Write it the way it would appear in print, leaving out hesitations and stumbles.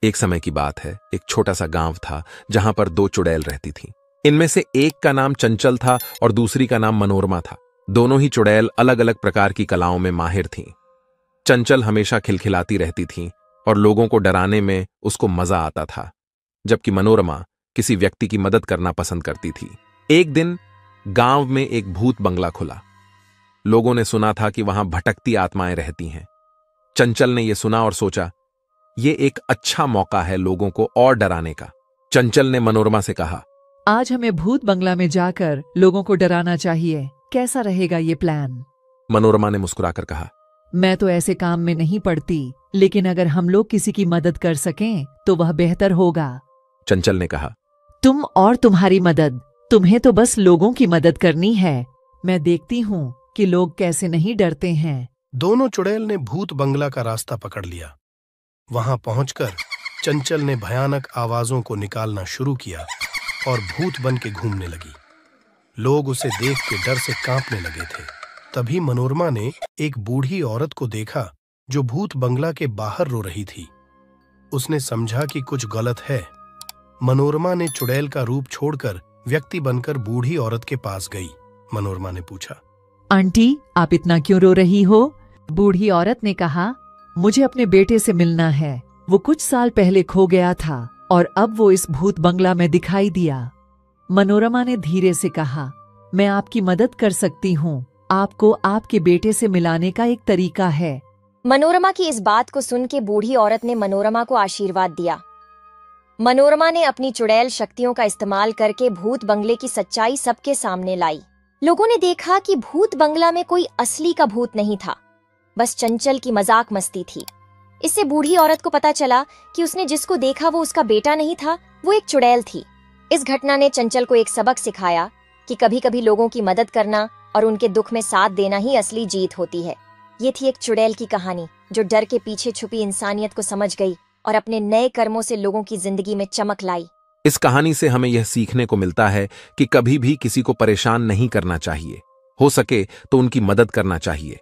एक समय की बात है, एक छोटा सा गांव था जहां पर दो चुड़ैल रहती थीं। इनमें से एक का नाम चंचल था और दूसरी का नाम मनोरमा था। दोनों ही चुड़ैल अलग अलग प्रकार की कलाओं में माहिर थीं। चंचल हमेशा खिलखिलाती रहती थीं और लोगों को डराने में उसको मजा आता था, जबकि मनोरमा किसी व्यक्ति की मदद करना पसंद करती थी। एक दिन गांव में एक भूत बंगला खुला। लोगों ने सुना था कि वहां भटकती आत्माएं रहती हैं। चंचल ने यह सुना और सोचा, यह एक अच्छा मौका है लोगों को और डराने का। चंचल ने मनोरमा से कहा, आज हमें भूत बंगला में जाकर लोगों को डराना चाहिए। कैसा रहेगा ये प्लान? मनोरमा ने मुस्कुराकर कहा, मैं तो ऐसे काम में नहीं पड़ती, लेकिन अगर हम लोग किसी की मदद कर सकें तो वह बेहतर होगा। चंचल ने कहा, तुम और तुम्हारी मदद, तुम्हें तो बस लोगों की मदद करनी है। मैं देखती हूँ कि लोग कैसे नहीं डरते हैं। दोनों चुड़ैल ने भूत बंगला का रास्ता पकड़ लिया। वहां पहुंचकर चंचल ने भयानक आवाजों को निकालना शुरू किया और भूत बन के घूमने लगी। लोग उसे देख के डर से कांपने लगे थे। तभी मनोरमा ने एक बूढ़ी औरत को देखा जो भूत बंगला के बाहर रो रही थी। उसने समझा कि कुछ गलत है। मनोरमा ने चुड़ैल का रूप छोड़कर व्यक्ति बनकर बूढ़ी औरत के पास गई। मनोरमा ने पूछा, आंटी, आप इतना क्यों रो रही हो? बूढ़ी औरत ने कहा, मुझे अपने बेटे से मिलना है। वो कुछ साल पहले खो गया था और अब वो इस भूत बंगला में दिखाई दिया। मनोरमा ने धीरे से कहा, मैं आपकी मदद कर सकती हूँ। आपको आपके बेटे से मिलाने का एक तरीका है। मनोरमा की इस बात को सुन के बूढ़ी औरत ने मनोरमा को आशीर्वाद दिया। मनोरमा ने अपनी चुड़ैल शक्तियों का इस्तेमाल करके भूत बंगले की सच्चाई सबके सामने लाई। लोगों ने देखा कि भूत बंगला में कोई असली का भूत नहीं था, बस चंचल की मजाक मस्ती थी। इससे बूढ़ी औरत को पता चला कि उसने जिसको देखा वो उसका बेटा नहीं था, वो एक चुड़ैल थी। इस घटना ने चंचल को एक सबक सिखाया कि कभी कभी लोगों की मदद करना और उनके दुख में साथ देना ही असली जीत होती है। ये थी एक चुड़ैल की कहानी जो डर के पीछे छुपी इंसानियत को समझ गई और अपने नए कर्मों से लोगों की जिंदगी में चमक लाई। इस कहानी से हमें यह सीखने को मिलता है कि कभी भी किसी को परेशान नहीं करना चाहिए। हो सके तो उनकी मदद करना चाहिए।